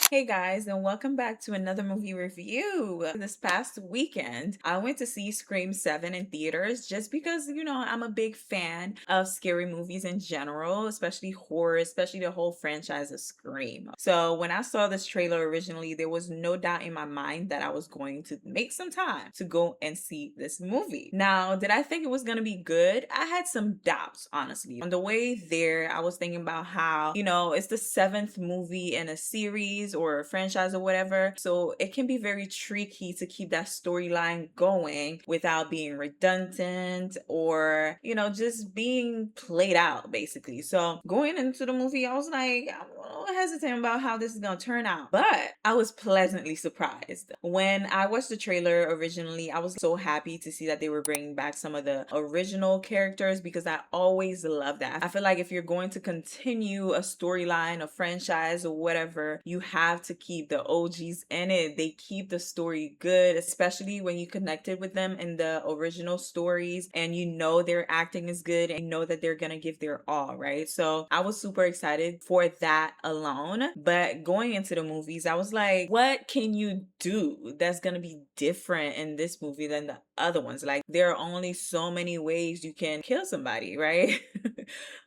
Hey guys, and welcome back to another movie review. This past weekend, I went to see Scream 7 in theaters just because, I'm a big fan of scary movies in general, especially horror, especially the whole franchise of Scream. So when I saw this trailer originally, there was no doubt in my mind that I was going to make some time to go and see this movie. Now, did I think it was going to be good? I had some doubts, honestly. On the way there, I was thinking about how, it's the seventh movie in a series or a franchise or whatever. So it can be very tricky to keep that storyline going without being redundant or, just being played out basically. So going into the movie, I was like, I'm a little hesitant about how this is going to turn out, but I was pleasantly surprised. When I watched the trailer originally, I was so happy to see that they were bringing back some of the original characters because I always love that. I feel like if you're going to continue a storyline, a franchise, or whatever, you have to keep the OGs in it. They keep the story good, especially when you connected with them in the original stories and their acting is good and that they're gonna give their all, right? So I was super excited for that alone. But going into the movies, I was like, what can you do that's gonna be different in this movie than the other ones? Like, there are only so many ways you can kill somebody, right?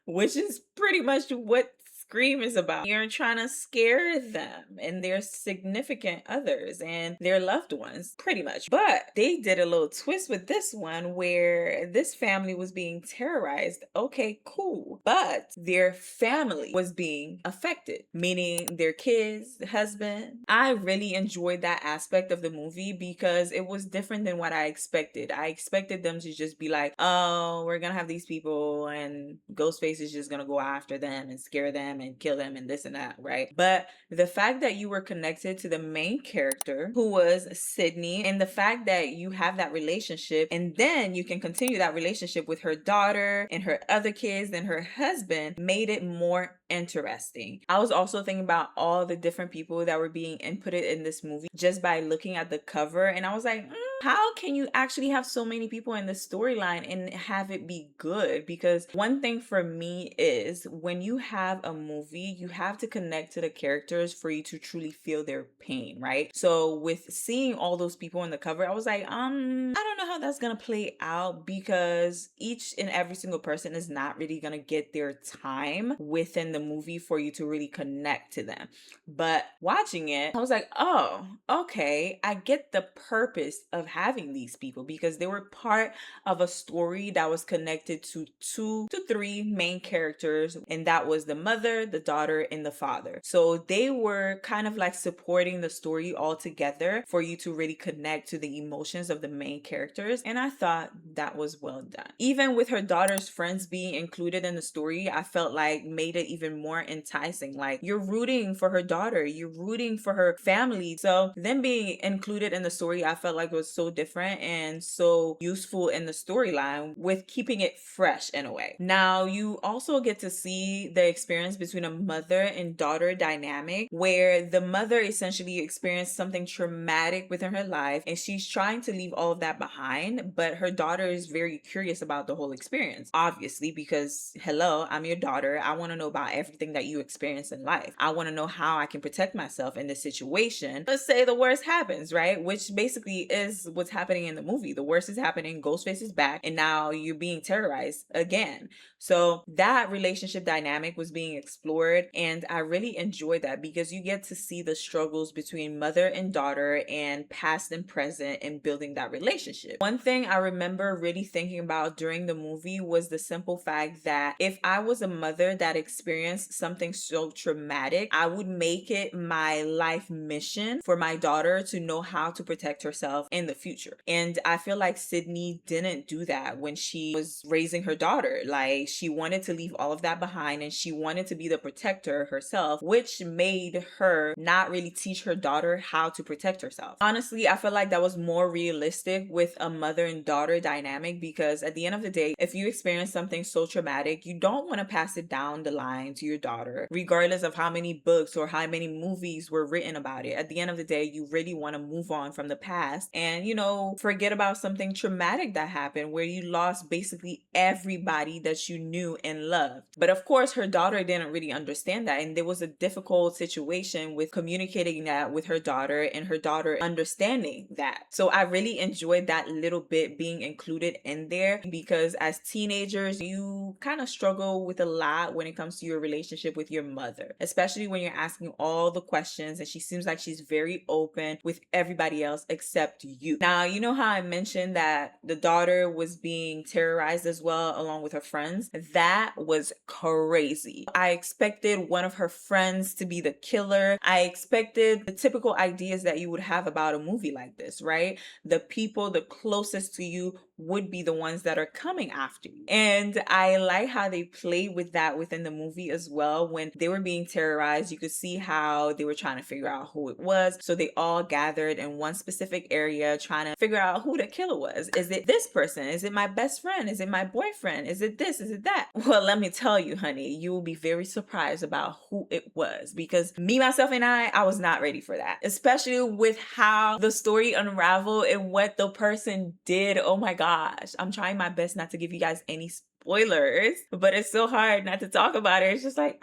Which is pretty much what Scream is about. You're trying to scare them and their significant others and their loved ones, pretty much. But they did a little twist with this one where this family was being terrorized. Okay, cool. But their family was being affected, meaning their kids, husband. I really enjoyed that aspect of the movie because it was different than what I expected. I expected them to just be like, oh, we're gonna have these people and Ghostface is just gonna go after them and scare them and kill them and this and that, right? But the fact that you were connected to the main character who was Sydney, and the fact that you have that relationship and then you can continue that relationship with her daughter and her other kids and her husband made it more interesting. I was also thinking about all the different people that were being inputted in this movie just by looking at the cover, and I was like, how can you actually have so many people in the storyline and have it be good? Because one thing for me is when you have a movie, you have to connect to the characters for you to truly feel their pain, right? So with seeing all those people in the cover, I was like, I don't know how that's gonna play out because each and every single person is not really gonna get their time within the movie for you to really connect to them. But watching it, I was like, oh, okay, I get the purpose of having these people because they were part of a story that was connected to 2 to 3 main characters, and that was the mother, the daughter, and the father. So they were kind of like supporting the story all together for you to really connect to the emotions of the main characters, and I thought that was well done. Even with her daughter's friends being included in the story, I felt like made it even more enticing. Like, you're rooting for her daughter, you're rooting for her family. So them being included in the story, I felt like was so different and so useful in the storyline with keeping it fresh in a way. Now, you also get to see the experience between a mother and daughter dynamic where the mother essentially experienced something traumatic within her life and she's trying to leave all of that behind, but her daughter is very curious about the whole experience, obviously, because hello, I'm your daughter. I want to know about everything that you experience in life. I want to know how I can protect myself in this situation. Let's say the worst happens, right? Which basically is what's happening in the movie. The worst is happening, Ghostface is back, and now you're being terrorized again. So that relationship dynamic was being explored, and I really enjoyed that because you get to see the struggles between mother and daughter and past and present in building that relationship. One thing I remember really thinking about during the movie was the simple fact that if I was a mother that experienced something so traumatic, I would make it my life mission for my daughter to know how to protect herself in the future. And I feel like Sydney didn't do that when she was raising her daughter. Like, she wanted to leave all of that behind and she wanted to be the protector herself, which made her not really teach her daughter how to protect herself. Honestly, I feel like that was more realistic with a mother and daughter dynamic because at the end of the day, if you experience something so traumatic, you don't want to pass it down the line to your daughter, regardless of how many books or how many movies were written about it. At the end of the day, you really want to move on from the past and and, forget about something traumatic that happened where you lost basically everybody that you knew and loved. But of course, her daughter didn't really understand that. And there was a difficult situation with communicating that with her daughter and her daughter understanding that. So I really enjoyed that little bit being included in there because as teenagers, you kind of struggle with a lot when it comes to your relationship with your mother, especially when you're asking all the questions and she seems like she's very open with everybody else except you. Now, you know how I mentioned that the daughter was being terrorized as well along with her friends? That was crazy. I expected one of her friends to be the killer. I expected the typical ideas that you would have about a movie like this, right? The people the closest to you would be the ones that are coming after you. And I like how they played with that within the movie as well. When they were being terrorized, you could see how they were trying to figure out who it was. So they all gathered in one specific area trying to figure out who the killer was. Is it this person? Is it my best friend? Is it my boyfriend? Is it this? Is it that? Well, let me tell you, honey, you will be very surprised about who it was because me, myself, and I was not ready for that, especially with how the story unraveled and what the person did. Oh my gosh. I'm trying my best not to give you guys any spoilers, but it's so hard not to talk about it. It's just like,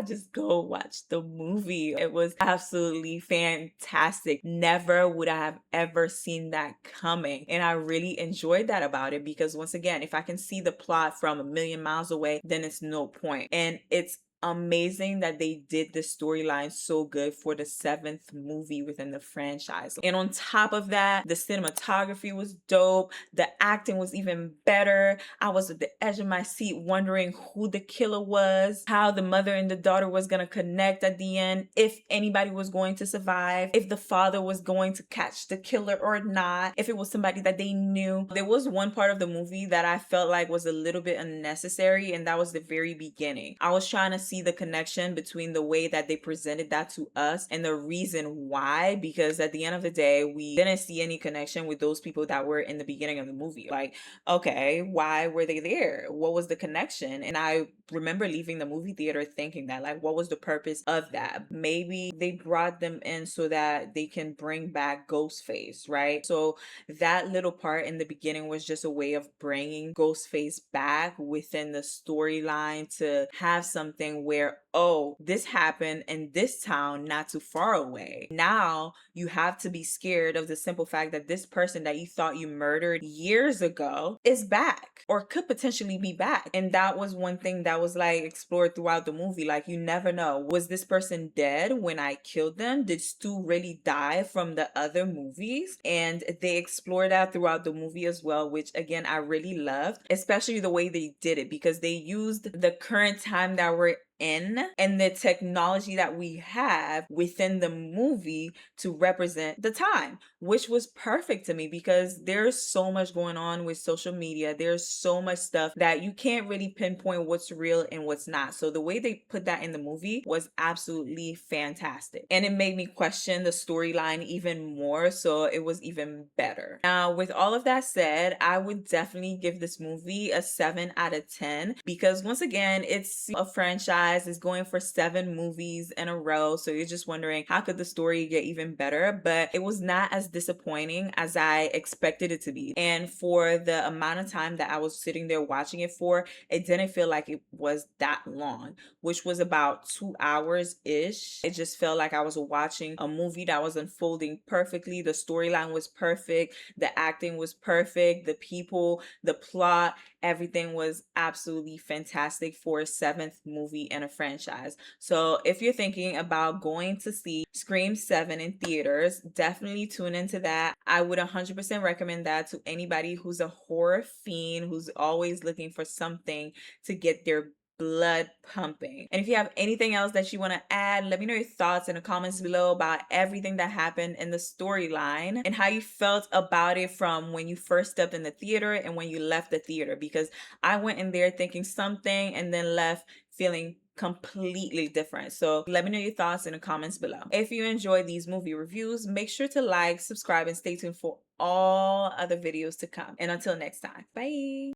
just go watch the movie. It was absolutely fantastic. Never would I have ever seen that coming. And I really enjoyed that about it because once again, if I can see the plot from a million miles away, then it's no point. And it's amazing that they did the storyline so good for the seventh movie within the franchise. And on top of that, the cinematography was dope. The acting was even better. I was at the edge of my seat wondering who the killer was, how the mother and the daughter was going to connect at the end, if anybody was going to survive, if the father was going to catch the killer or not, if it was somebody that they knew. There was one part of the movie that I felt like was a little bit unnecessary, and that was the very beginning. I was trying to see the connection between the way that they presented that to us and the reason why, because at the end of the day, we didn't see any connection with those people that were in the beginning of the movie. Like, okay, why were they there? What was the connection? And I remember leaving the movie theater thinking that, like, what was the purpose of that? Maybe they brought them in so that they can bring back Ghostface, right? So that little part in the beginning was just a way of bringing Ghostface back within the storyline to have something where, oh, this happened in this town not too far away. Now you have to be scared of the simple fact that this person that you thought you murdered years ago is back or could potentially be back. And that was one thing that was like explored throughout the movie. Like, you never know. Was this person dead when I killed them? Did Stu really die from the other movies? And they explored that throughout the movie as well, which again, I really loved, especially the way they did it because they used the current time that we're in and the technology that we have within the movie to represent the time, which was perfect to me because there's so much going on with social media. There's so much stuff that you can't really pinpoint what's real and what's not. So the way they put that in the movie was absolutely fantastic. And it made me question the storyline even more. So it was even better. Now, with all of that said, I would definitely give this movie a 7 out of 10 because once again, it's a franchise. Is going for 7 movies in a row. So you're just wondering how could the story get even better? But it was not as disappointing as I expected it to be. And for the amount of time that I was sitting there watching it for, it didn't feel like it was that long, which was about 2 hours-ish. It just felt like I was watching a movie that was unfolding perfectly. The storyline was perfect. The acting was perfect. The people, the plot, everything was absolutely fantastic for a 7th movie in a franchise. So if you're thinking about going to see Scream 7 in theaters, definitely tune into that. I would 100% recommend that to anybody who's a horror fiend, who's always looking for something to get their blood pumping. And if you have anything else that you want to add, let me know your thoughts in the comments below about everything that happened in the storyline and how you felt about it from when you first stepped in the theater and when you left the theater, because I went in there thinking something and then left feeling completely different. So let me know your thoughts in the comments below. If you enjoy these movie reviews, make sure to like, subscribe, and stay tuned for all other videos to come. And until next time, bye.